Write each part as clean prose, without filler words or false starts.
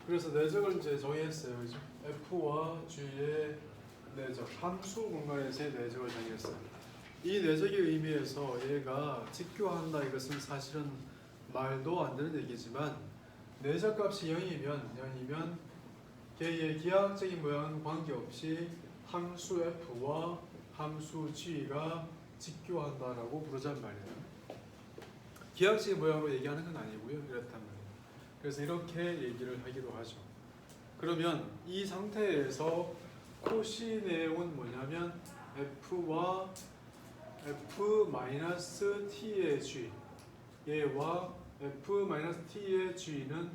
그래서 내적을 이제 정의했어요. 그죠? F와 G의 내적, 함수 공간에서의 내적을 정의했어요. 이 내적의 의미에서 얘가 직교한다 이것은 사실은 말도 안 되는 얘기지만 내적 값이 0이면 걔의 기하학적인 모양은 관계없이 함수 F와 함수 G가 직교한다라고 부르잔 말이에요. 기하학적인 모양으로 얘기하는 건 아니고요. 그렇단 말이에요. 그래서 이렇게 얘기를 하기도 하죠. 그러면 이 상태에서 코시 내용은 뭐냐면 F와 F-T의 G 얘와 F-T의 G는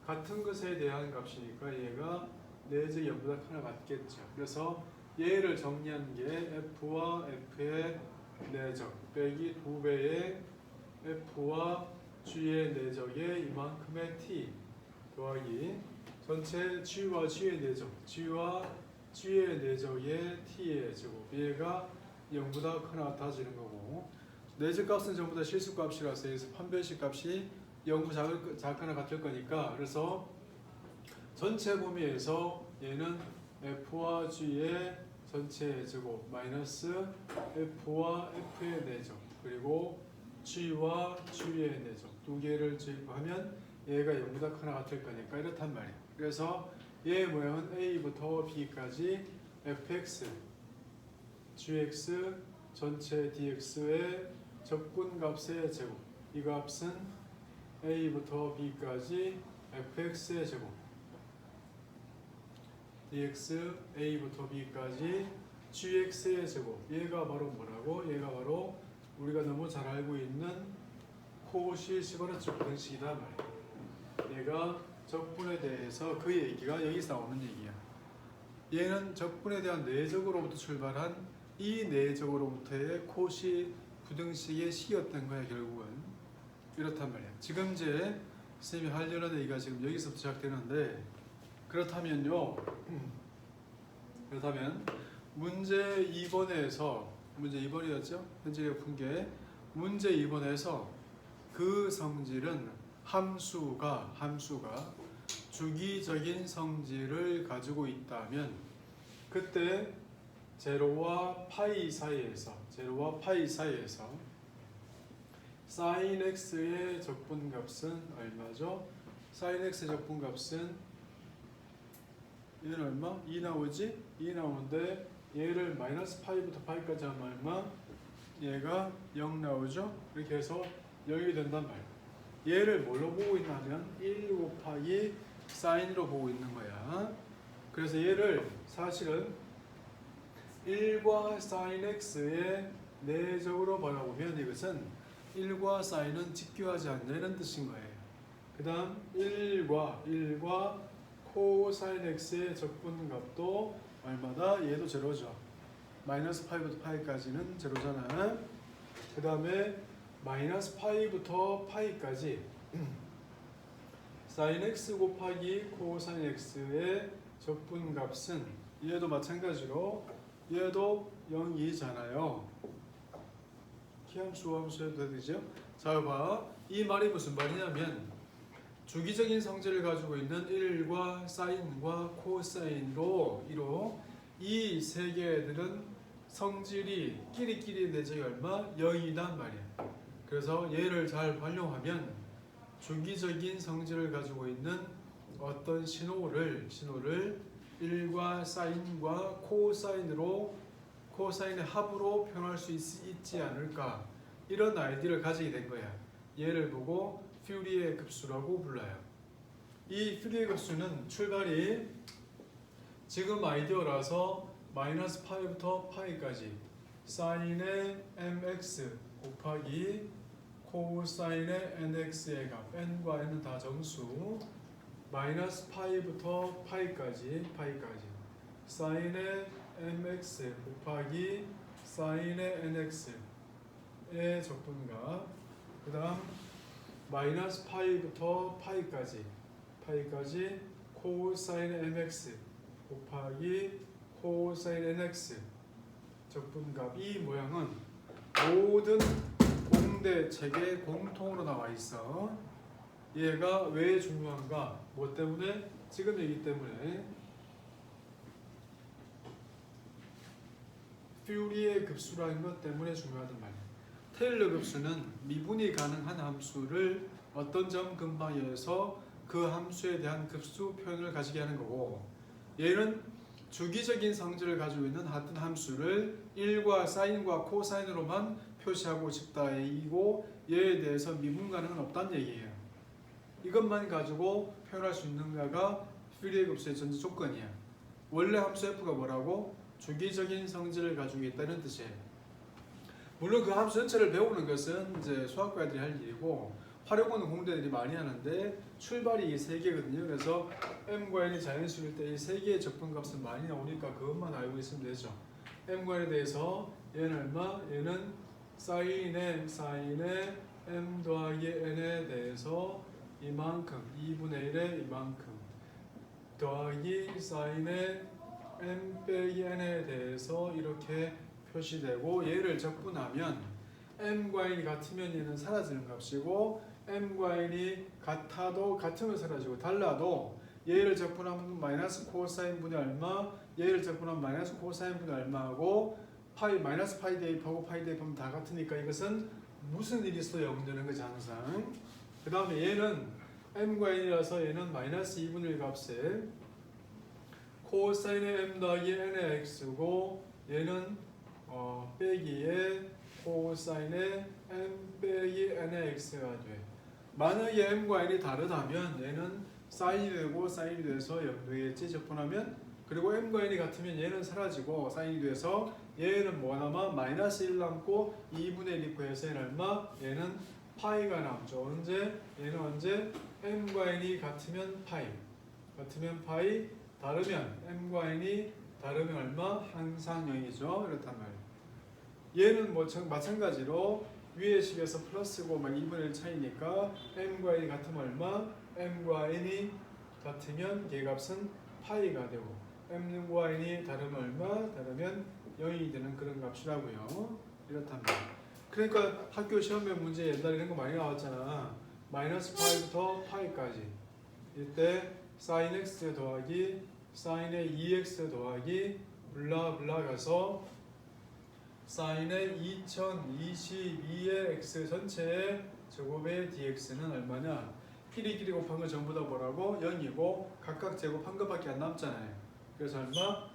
같은 것에 대한 값이니까 얘가 내적이 0보다 하나 같겠죠. 그래서 얘를 정리한 게 F와 F의 내적 빼기 2배의 F와 G의 내적의 이만큼의 T 더하기 전체 G와 G의 내적 G와 G의 내적의 T의 제곱 얘가 0보다 크나 같아지는 거고 내적 값은 전부 다 실수 값이라서 여기서 판별식 값이 0보다 작거나 같을 거니까 그래서 전체 범위에서 얘는 F와 G의 전체 제곱 마이너스 F와 F의 내적 그리고 G와 G의 내적 두 개를 제곱하면 얘가 0보다 크나 같을 거니까 이렇단 말이에요. 그래서 얘의 모양은 A부터 B까지 fx, gx 전체 dx의 적분값의 제곱 이 값은 A부터 B까지 fx의 제곱 dx A부터 B까지 gx의 제곱 얘가 바로 뭐라고? 얘가 바로 우리가 너무 잘 알고 있는 코시 시그너처 방식이다 말이에요. 얘가 적분에 대해서 그 얘기가 여기서 나오는 얘기야. 얘는 적분에 대한 내적으로부터 출발한 이 내적으로부터의 코시 부등식의 식이었던 거야 결국은. 이렇단 말이야. 지금 이제 선생님이 하려는 얘기가 지금 여기서부터 시작되는데 그렇다면 문제 2번에서 문제 2번이었죠? 현재 푼 게 문제 2번에서 그 성질은 함수가 주기적인 성질을 가지고 있다면 그때 제로와 파이 사이에서 sin x의 적분값은 얼마죠? sin x의 적분값은 얘는 얼마? 2 나오지? 2 나오는데 얘를 마이너스 파이부터 파이까지 하면 얼마? 얘가 0 나오죠? 이렇게 해서 0이 된단 말이야. 얘를 뭘로 보고 있냐면 1 곱하기 사인으로 보고 있는 거야. 그래서 얘를 사실은 1과 sin x의 내적으로 바라보면 이것은 1과 sin은 직교하지 않는 뜻인 거예요. 그 다음 1과 코사인 x의 적분값도 얼마다? 얘도 제로죠. 마이너스 파이부터 파이까지는 제로잖아. 그 다음에 마이너스 파이부터 파이까지 sin x 곱하기 코사인 x의 적분값은 얘도 마찬가지로 얘도 0이잖아요. 기함수 함수해도 되죠? 자, 봐. 이 말이 무슨 말이냐면 주기적인 성질을 가지고 있는 1과 사인과 코사인으로 이 세 개들은 성질이 끼리끼리 내적이 얼마? 0이란 말이야. 그래서 얘를 잘 활용하면 주기적인 성질을 가지고 있는 어떤 신호를 1과 사인과 코사인의 합으로 표현할 수 있지 않을까 이런 아이디어를 가지게 된 거야. 얘를 보고 퓨리의 급수라고 불러요. 이 퓨리의 급수는 출발이 지금 아이디어라서 마이너스 파이부터 파이까지 사인의 mx 곱하기 코사인의 nx의 값 n과 n은 다 정수 마이너스 파이부터 파이까지 사인의 mx 곱하기 사인의 nx의 적분값 그 다음 마이너스 파이부터 파이까지 코사인 mx 곱하기 코사인 nx 적분값 이 모양은 모든 공대책에 공통으로 나와 있어. 얘가 왜 중요한가? 뭐 때문에? 지금 얘기 때문에 퓨리의 급수라는 것 때문에 중요하단 말이에요. 테일러 급수는 미분이 가능한 함수를 어떤 점 근방에서 그 함수에 대한 급수 표현을 가지게 하는 거고, 얘는 주기적인 성질을 가지고 있는 같은 함수를 1과 사인과 코사인으로만 표시하고 싶다 이고, 얘에 대해서 미분 가능은 없다는 얘기예요. 이것만 가지고 표현할 수 있는가가 퓨리의 급수의 전제 조건이야. 원래 함수 f가 뭐라고? 주기적인 성질을 가지고 있다는 뜻이에요. 물론 그 함수 전체를 배우는 것은 이제 수학과들이 할 일이고, 활용은 공대들이 많이 하는데 출발이 이 세 개거든요. 그래서 m과 n이 자연수일 때 이 세 개의 적분값은 많이 나오니까 그것만 알고 있으면 되죠. m과 n에 대해서 얘는 얼마? 얘는 사인의 m 더하기 n에 대해서 이만큼 2분의 1에 이만큼 더하기 사인의 m 빼기 n에 대해서 이렇게 표시되고, 얘를 적분하면 m과 n이 같으면 얘는 사라지는 값이고, m과 n이 같으면 사라지고, 달라도 얘를 적분하면 마이너스 코사인 분의 얼마, 얘를 적분하면 마이너스 코사인 분의 얼마하고 마이너스 파이 대입하고 파이 대입하면 다 같으니까 이것은 무슨 일이 있어 0 되는 거지 항상. 그 다음에 얘는 m과 n이라서 얘는 마이너스 2분의 1 값에 코사인의 m 더하기 n의 x고, 얘는 빼기에 코사인의 m 빼기 n의 x가 돼. 만약에 m과 n이 다르다면 얘는 사인이 되고 사인이 돼서 0 되겠지 적분하면. 그리고 m과 n이 같으면 얘는 사라지고 사인이 돼서 얘는 뭐 남아? 마이너스 1 남고 2분의 1 있고 해서 얘는 얼마? 얘는 파이가 남죠. 언제? 얘는 언제? m과 n이 같으면 파이, 다르면 m과 n이 다르면 얼마? 항상 0이죠. 그렇단 말이에요. 얘는 뭐 마찬가지로 위의 식에서 플러스고 막 2분의 1 차이니까 m과 n이 같으면 얼마? m과 n이 같으면 걔값은 파이가 되고, m과 n이 다르면 얼마? 다르면 0이 되는 그런 값이라고요. 이렇단 말이에요. 그러니까 학교 시험의 문제 옛날에 이런 거 많이 나왔잖아. 마이너스 파이부터 파이까지. 이때 sin x 더하기 sin의 2x 더하기 블라블라 가서 sin의 2022의 x 전체의 제곱의 dx는 얼마냐? 끼리끼리 곱한 거 전부 다 뭐라고? 0이고 각각 제곱한 것밖에 안 남잖아요. 그래서 얼마?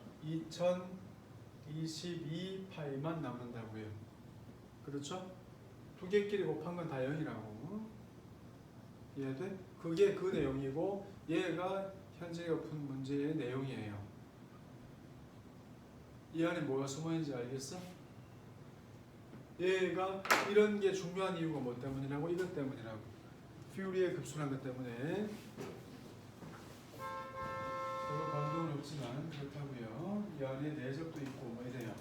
2022파이만 남는다고요. 그렇죠? 두 개끼리 곱한 건 다 0이라고. 이해돼? 그게 그 내용이고, 얘가 현재가 푼 문제의 내용이에요. 이 안에 뭐가 숨어있는지 알겠어? 얘가 이런 게 중요한 이유가 뭐 때문이라고? 이것 때문이라고. 퓨리의 급수란 것 때문에. 별로 감동은 없지만 그렇다고요. 이 안에 내적도 있고 뭐 이래요.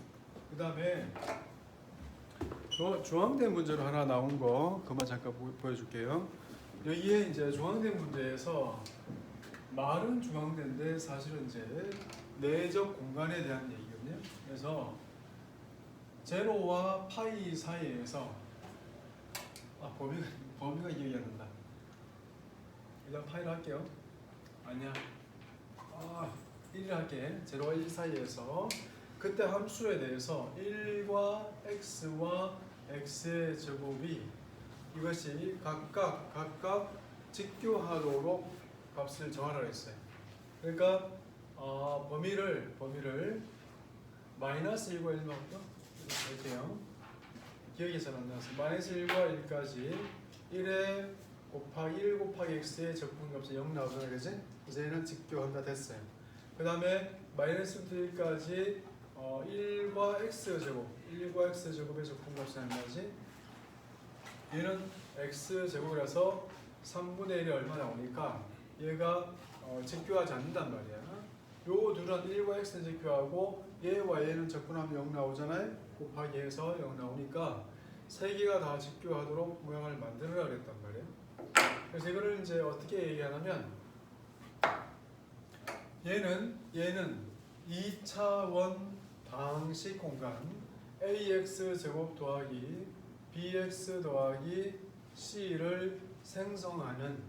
그 다음에 중앙대 문제로 하나 나온 거 그만 잠깐 보여줄게요. 여기에 이제 중앙대 문제에서 말은 중앙대인데 사실은 이제 내적 공간에 대한 얘기거든요. 그래서 제로와 파이 사이에서 범위가 기억이 안 난다. 일단 파이를 할게요. 아니야. 1을 할게. 제로와 1 사이에서 그때 함수에 대해서 1과 x와 x의 제곱이 이것이 각각 직교하도록 값을 정하라고 했어요. 그러니까 범위를 마이너스 1과 1만 할게요. 기억이 잘 안 나서 마이너스 1과 1까지 1에 곱하기 1 곱하기 x의 적분값이 0 나오잖아요. 그지? 이제 얘는 직교한다 됐어요. 그 다음에 마이너스 1까지 1과 x제곱의 적분값이 얼마지? 얘는 x제곱이라서 3분의 1이 얼마 나오니까 얘가 직교하지 않는단 말이야. 요 둘은 1과 x는 직교하고 얘와 얘는 적분하면 0 나오잖아요. 곱하기 해서 0 나오니까 세 개가 다 직교하도록 모양을 만들어라 그랬단 말이에요. 그래서 이거를 이제 어떻게 얘기하냐면 얘는 2차원 방식 공간 ax 제곱 더하기 bx 더하기 c를 생성하는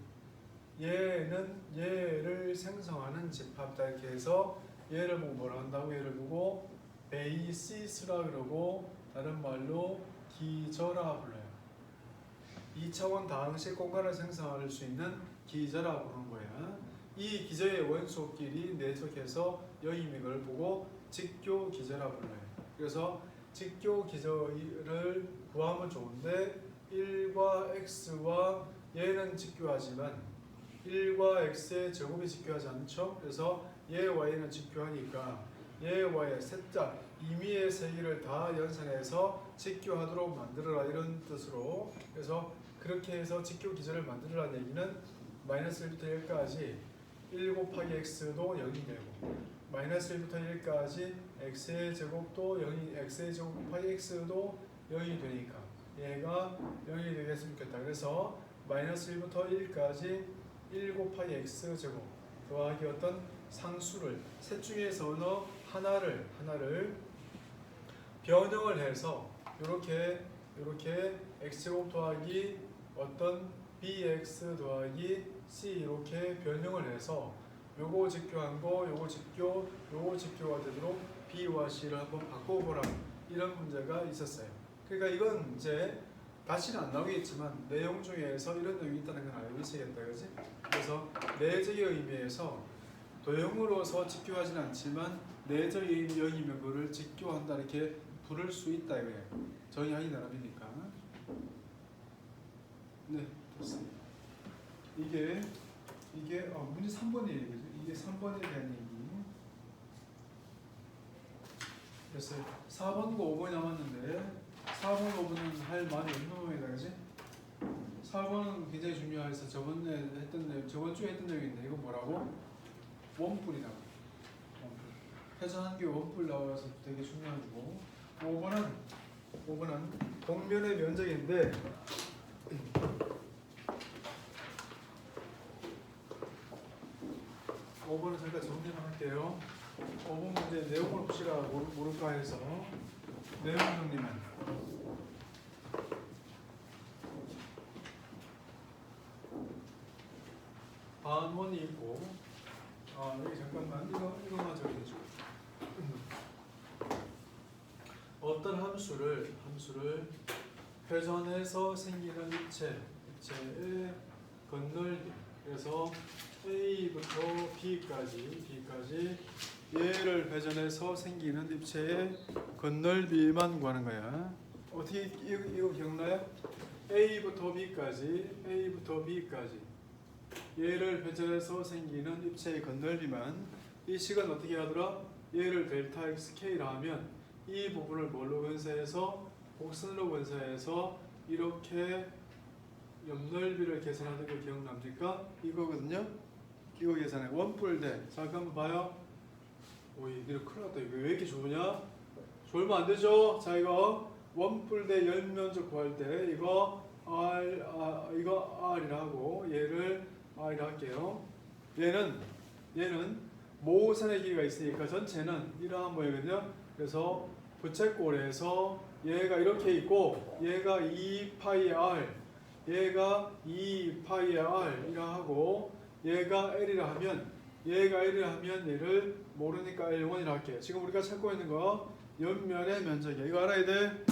얘는 얘를 생성하는 집합이다 이렇게 해서 얘를 보고 뭐라 한다고? 얘를 보고 베이시스라 그러고 다른 말로 기저라 불러요. 2차원 다항식 공간을 생성할 수 있는 기저라 부르는 거야. 이 기저의 원소끼리 내적해서 여임익을 보고 직교 기저라 불러요. 그래서 직교 기저를 구하면 좋은데 1과 x와 얘는 직교하지만 1과 x의 제곱이 직교하지 않죠. 그래서 얘와 얘는 직교하니까 얘와 얘 셋다 임의의 세 개를 다 연산해서 직교하도록 만들어라 이런 뜻으로. 그래서 그렇게 해서 직교 기저를 만들어라는 얘기는 마이너스 1부터 1까지 1 곱하기 x도 0이 되고 마이너스 1부터 1까지 x의 제곱도 0이 x의 제곱 곱하기 x도 0이 되니까 얘가 0이 되겠으면 좋겠다. 그래서 마이너스 1부터 1까지 1 곱하기 x 제곱 더하기 어떤 상수를 셋 중에서 어느 하나를 변형을 해서 이렇게 x제곱 더하기 어떤 bx 더하기 c 이렇게 변형을 해서 요거 직교한 거 요거 직교가 되도록 b와 c를 한번 바꿔보라 이런 문제가 있었어요. 그러니까 이건 이제 다시는 안 나오겠지만 내용 중에서 이런 내용이 있다는 건 알고 있어야겠다, 그지? 그래서 내적의 의미에서 도형으로서 직교하진 않지만 내적 의미면 그거를 직교한다 이렇게 부를 수 있다 이거예요. 정의하기 나름이니까. 네, 좋습니다. 이게 문제 3번의 얘기죠. 이게 3번에 대한 얘기. 됐어요. 4번과 5번이 남았는데 4번, 5번은 할 말이 없는 모양이다, 그지? 4번은 굉장히 중요해서 저번 주에 했던 내용인데 이거 뭐라고? 원뿔이라고. 원뿔. 회전한 게 원뿔 나와서 되게 중요한 거고. 5번은 동면의 면적인데 5번은 잠깐 정리만 할게요. 5번 문제 내용을 혹시나 모를까 해서 내용 정리만. 반원이 있고 여기 잠깐만 이거만 정리해줘. 어떤 함수를 회전해서 생기는 입체의 건널비 그래서 A부터 B까지 얘를 회전해서 생기는 입체의 건널비만 구하는 거야. 어떻게 이거 기억나요? A부터 B까지 얘를 회전해서 생기는 입체의 건널비만 이 식은 어떻게 하더라? 얘를 델타 xk라 하면 이 부분을 뭘로 분사해서 곡선으로 분사해서 이렇게 옆넓이를 계산하는 거 기억납니까? 이거거든요. 이거 계산해. 원뿔 대. 잠깐 봐요. 오, 이게 큰일 났다. 이거 왜 이렇게 좁으냐? 좁으면 안 되죠. 자, 이거 원뿔 대 열면적 구할 때 이거 이거 R이라 하고 얘를 R이라 할게요. 얘는 모선의 길이가 있으니까 전체는 이러한 모양이거든요. 그래서 부채꼴에서 얘가 이렇게 있고 얘가 2파이 R 얘가 2파이 R 이라 하고 얘가 L이라 하면 얘를 모르니까 L1이라 할게요. 지금 우리가 찾고 있는 거 옆면의 면적이야. 이거 알아야 돼.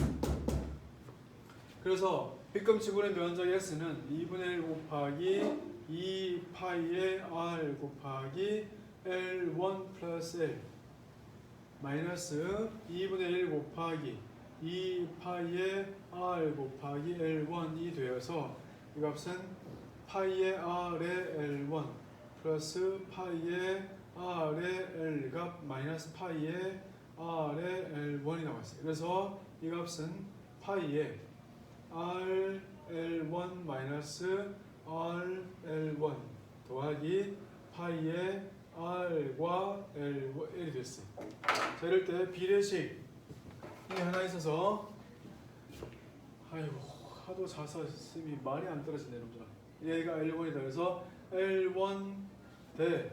그래서 빗금치분의 면적 S는 2분의 1 곱하기 2파이의 R 곱하기 L1 플러스 L 마이너스 2분의 1 곱하기 2파이의 R 곱하기 L1이 되어서 이 값은 파이의 R의 L1 플러스 파이의 R의 L값 마이너스 파이의 R의 L1이 나왔어요. 그래서 이 값은 파이의 R L1 마이너스 R L1 더하기 파이의 R과 L이 됐어요. 자, 이럴 때 비례식이 하나 있어서 아이고 하도 자서 쌤이 말이 안 떨어지네 여러분들. 얘가 L1이다. 그래서 L1 대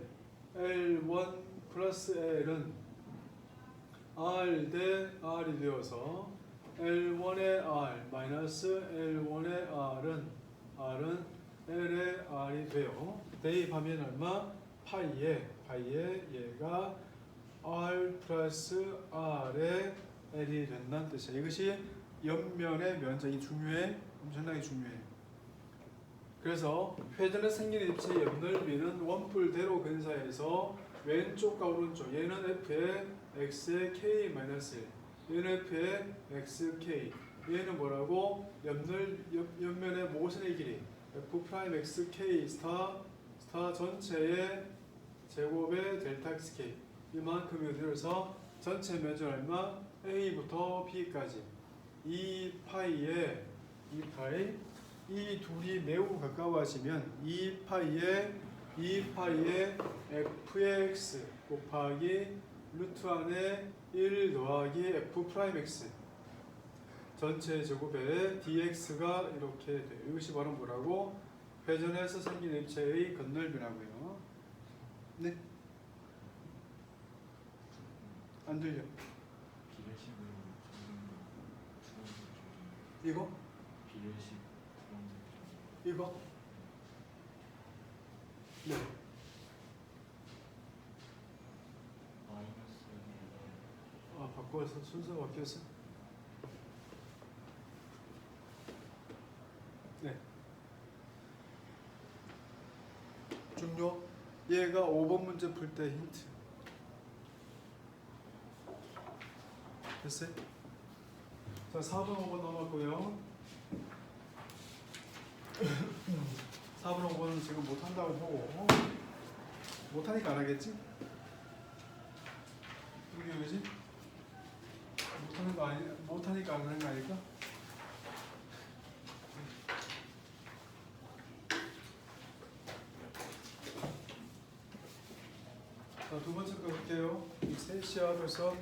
L1 플러스 L은 R 대 R이 되어서 L1의 R 마이너스 L1의 R은 L의 R이 돼요. 대입하면 얼마? 파이에 얘가 r 플러스 r의 l이 된다는 뜻이야. 이것이 옆면의 면적이 중요해. 엄청나게 중요해. 그래서 회전에 생긴 입체의 옆넓이는 원뿔대로 근사해서 왼쪽과 오른쪽 얘는 f의 x의 k-1 얘는 f의 xk 얘는 뭐라고? 옆면의 모선의 길이 f'xk 스타 전체의 제곱의 델타 xk 이만큼이 되어서 전체 면적 얼마? a부터 b까지 2파이에 이 둘이 매우 가까워지면 2파이에 fx 곱하기 루트 안에 1 더하기 f 프라임 x 전체 제곱에 dx가 이렇게 돼요. 이것이 바로 뭐라고? 회전해서 생긴 입체의 건널비라고요. 네? 안 들려. 비례식으로 이거? 비례식 이거? 네. 마이너스 아, 바꿔서 순서가 바뀌었어? 네. 중요. 얘가 5번 문제 풀 때 힌트. 됐어요? 자, 4번, 5번 남았고요. 4번, 5번은 지금 못한다고 보고 못하니까 안 하겠지? 이게 왜지? 못하는 거 아니, 못하니까 안 하는 거 아닐까? 자, 두 번째 거 볼게요. 3시야 벌써.